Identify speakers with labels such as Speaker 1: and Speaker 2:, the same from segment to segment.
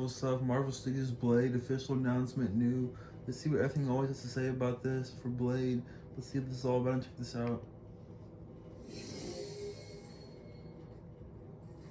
Speaker 1: Marvel stuff. Marvel Studios Blade official announcement new. Let's see what everything always has to say about this for Blade. Let's see what this is all about and check this out.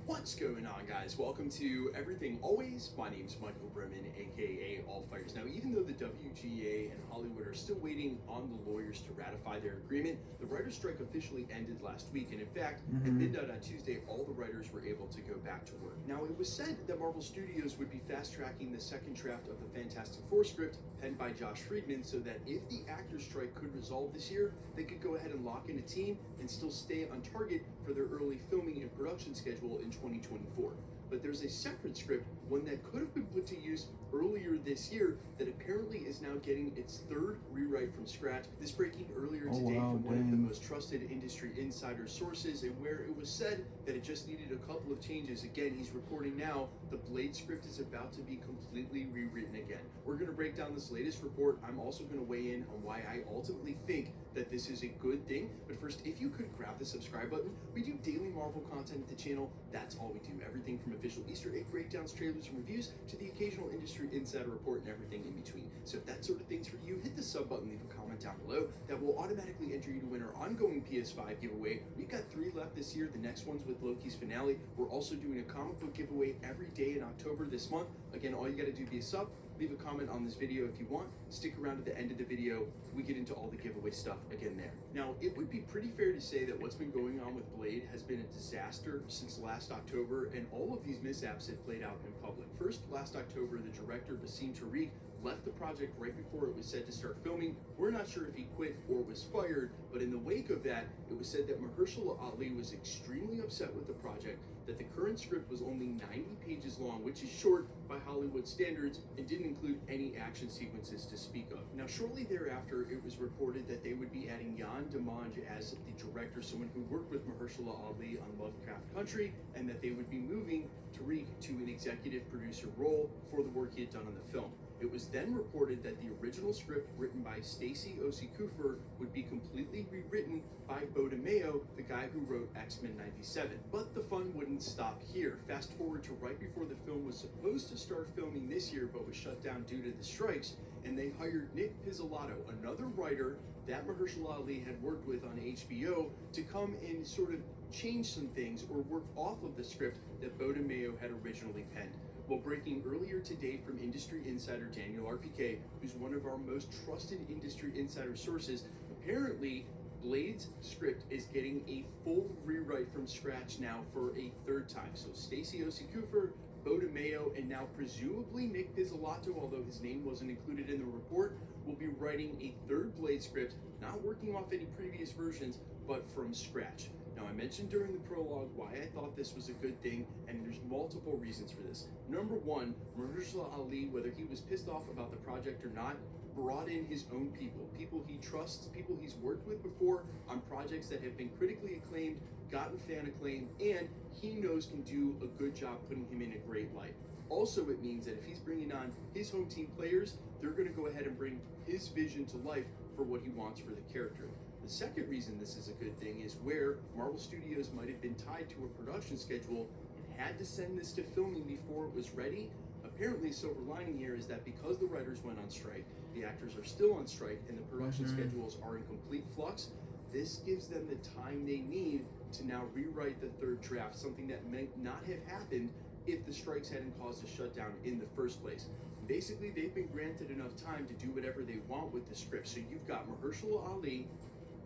Speaker 2: What's going on, guys? Welcome to Everything Always. My name's Michael Bremen, aka All Fighters. Now, even though the WGA and Hollywood are still waiting on the lawyers to ratify their agreement, the writer's strike officially ended last week, and in fact, at midnight on Tuesday, all the writers were able to go back to work. Now, it was said that Marvel Studios would be fast-tracking the second draft of the Fantastic Four script penned by Josh Friedman, so that if the actors' strike could resolve this year, they could go ahead and lock in a team and still stay on target for their early filming and production schedule in 2024. But there's a separate script, one that could have been put to use earlier this year, that apparently is now getting its third rewrite from scratch. This breaking earlier today from one of the most trusted industry insider sources, and where it was said that it just needed a couple of changes. Again, he's reporting now the Blade script is about to be completely rewritten again. We're going to break down this latest report. I'm also going to weigh in on why I ultimately think that this is a good thing. But first, if you could grab the subscribe button. We do daily Marvel content at the channel. That's all we do. Everything from official Easter egg breakdowns, trailers, and reviews to the occasional industry insider report and everything in between. So if that sort of thing's for you, hit the sub button, leave a comment down below. That will automatically enter you to win our ongoing PS5 giveaway. We've got 3 left this year. The next one's with Loki's finale. We're also doing a comic book giveaway every day in October this month. Again, all you got to do be a sub. Leave a comment on this video if you want. Stick around to the end of the video. We get into all the giveaway stuff again there. Now, it would be pretty fair to say that what's been going on with Blade has been a disaster since last October, and all of these mishaps have played out in public. First, last October, the director Basim Tariq left the project right before it was said to start filming. We're not sure if he quit or was fired, but in the wake of that, it was said that Mahershala Ali was extremely upset with the project, that the current script was only 90 pages long, which is short by Hollywood standards, and didn't include any action sequences to speak of. Now, shortly thereafter, it was reported that they would be adding Jan Demange as the director, someone who worked with Mahershala Ali on Lovecraft Country, and that they would be moving Tariq to an executive producer role for the work he had done on the film. It was then reported that the original script written by Stacy Osei-Kuffour would be completely rewritten by Bo DeMeo, the guy who wrote X-Men 97. But the fun wouldn't stop here. Fast forward to right before the film was supposed to start filming this year, but was shut down due to the strikes, and they hired Nick Pizzolatto, another writer that Mahershala Ali had worked with on HBO, to come and sort of change some things or work off of the script that Bo DeMeo had originally penned. Well, breaking earlier today from industry insider Daniel RPK, who's one of our most trusted industry insider sources, apparently Blade's script is getting a full rewrite from scratch now for a third time. So Stacy Osei-Kuffour, Bo DeMeo, and now presumably Nick Pizzolatto, although his name wasn't included in the report, will be writing a third Blade script, not working off any previous versions, but from scratch. Now, I mentioned during the prologue why I thought this was a good thing, and there's multiple reasons for this. Number one, Mahershala Ali, whether he was pissed off about the project or not, brought in his own people he trusts, people he's worked with before on projects that have been critically acclaimed, gotten fan acclaim, and he knows can do a good job putting him in a great light. Also, it means that if he's bringing on his home team players, they're going to go ahead and bring his vision to life for what he wants for the character. The second reason this is a good thing is where Marvel Studios might have been tied to a production schedule and had to send this to filming before it was ready. Apparently, silver lining here is that because the writers went on strike, the actors are still on strike, and the production schedules are in complete flux, this gives them the time they need to now rewrite the third draft, something that may not have happened if the strikes hadn't caused a shutdown in the first place. Basically, they've been granted enough time to do whatever they want with the script. So you've got Mahershala Ali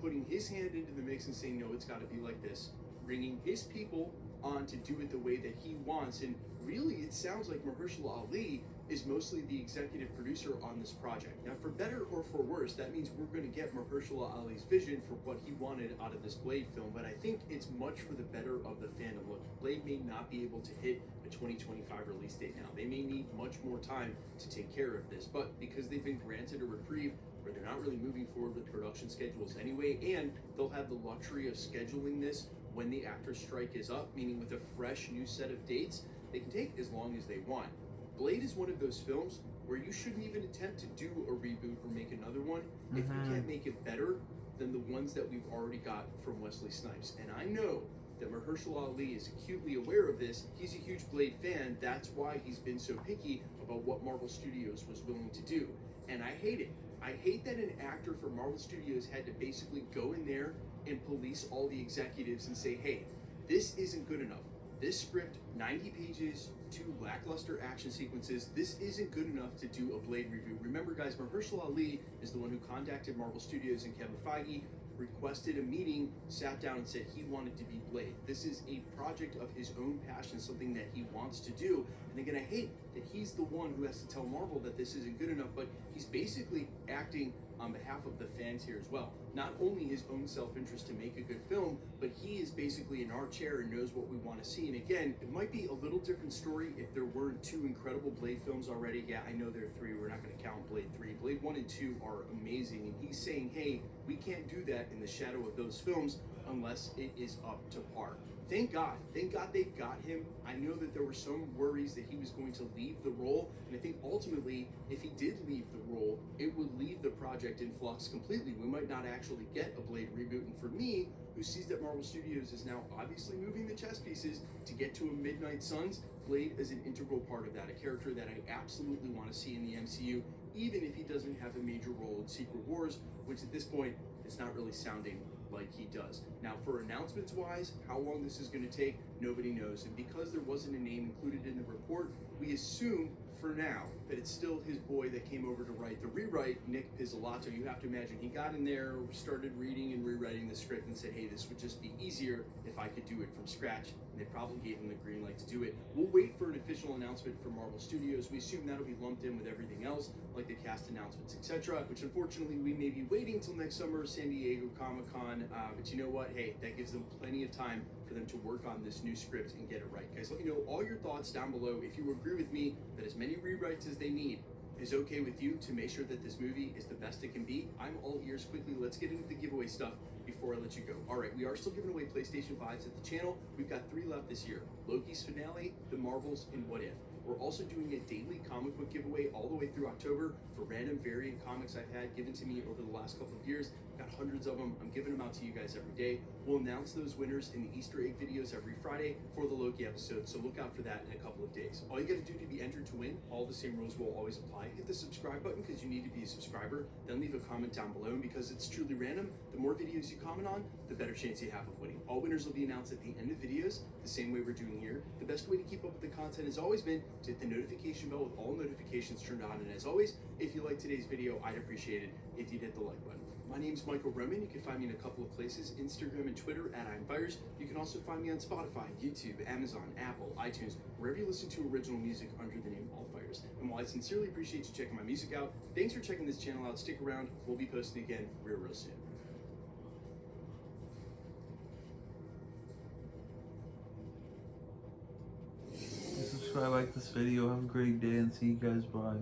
Speaker 2: putting his hand into the mix and saying, no, it's got to be like this, bringing his people on to do it the way that he wants. And really, it sounds like Mahershala Ali is mostly the executive producer on this project. Now, for better or for worse, that means we're going to get Mahershala Ali's vision for what he wanted out of this Blade film, but I think it's much for the better of the fandom. Look, Blade may not be able to hit a 2025 release date now. They may need much more time to take care of this, but because they've been granted a reprieve where they're not really moving forward with production schedules anyway, and they'll have the luxury of scheduling this when the actor's strike is up, meaning with a fresh new set of dates, they can take as long as they want. Blade is one of those films where you shouldn't even attempt to do a reboot or make another one if you can't make it better than the ones that we've already got from Wesley Snipes. And I know that Mahershala Ali is acutely aware of this. He's a huge Blade fan. That's why he's been so picky about what Marvel Studios was willing to do. And I hate it. I hate that an actor for Marvel Studios had to basically go in there and police all the executives and say, hey, this isn't good enough. This script, 90 pages, 2 lackluster action sequences, this isn't good enough to do a Blade reboot. Remember, guys, Mahershala Ali is the one who contacted Marvel Studios and Kevin Feige, requested a meeting, sat down and said he wanted to be Blade. This is a project of his own passion, something that he wants to do. And again, I hate that he's the one who has to tell Marvel that this isn't good enough, but he's basically acting on behalf of the fans here as well. Not only his own self-interest to make a good film, but he is basically in our chair and knows what we want to see. And again, it might be a little different story if there weren't 2 incredible Blade films already. Yeah, I know there are 3. We're not going to count Blade 3. Blade 1 and 2 are amazing. And he's saying, hey, we can't do that in the shadow of those films unless it is up to par. Thank God they've got him. I know that there were some worries that he was going to leave the role, and I think ultimately, if he did leave the role, it would leave the project in flux completely. We might not actually get a Blade reboot, and for me, who sees that Marvel Studios is now obviously moving the chess pieces to get to a Midnight Suns, Blade is an integral part of that, a character that I absolutely want to see in the MCU, even if he doesn't have a major role in Secret Wars, which at this point, it's not really sounding like he does. Now, for announcements wise, how long this is going to take, nobody knows. And because there wasn't a name included in the report, we assume for now that it's still his boy that came over to write the rewrite, Nick Pizzolatto. You have to imagine he got in there, started reading and rewriting the script and said, hey, this would just be easier if I could do it from scratch. And they probably gave him the green light to do it. We'll wait for an official announcement from Marvel Studios. We assume that'll be lumped in with everything else, like the cast announcements, etc., which unfortunately we may be waiting until next summer, San Diego Comic-Con. But you know what? Hey, that gives them plenty of time for them to work on this new script and get it right. Guys, let me know all your thoughts down below. If you agree with me that as many rewrites as they need is okay with you to make sure that this movie is the best it can be, I'm all ears. Quickly, let's get into the giveaway stuff before I let you go. All right, we are still giving away PlayStation 5s at the channel. We've got 3 left this year: Loki's finale, The Marvels, and What If. We're also doing a daily comic book giveaway all the way through October for random variant comics I've had given to me over the last couple of years. Got hundreds of them. I'm giving them out to you guys every day. We'll announce those winners in the Easter egg videos every Friday for the Loki episode, so look out for that in a couple of days. All you gotta do to be entered to win, all the same rules will always apply. Hit the subscribe button because you need to be a subscriber, then leave a comment down below, and because it's truly random, the more videos you comment on, the better chance you have of winning. All winners will be announced at the end of videos, the same way we're doing here. The best way to keep up with the content has always been to hit the notification bell with all notifications turned on, and as always, if you liked today's video, I'd appreciate it if you'd hit the like button. My name's Michael Roman. You can find me in a couple of places, Instagram and Twitter at I'mFires. You can also find me on Spotify, YouTube, Amazon, Apple, iTunes, wherever you listen to original music under the name All Fires. And while I sincerely appreciate you checking my music out, thanks for checking this channel out. Stick around. We'll be posting again real soon.
Speaker 1: Subscribe, like this video. Have a great day, and see you guys. Bye.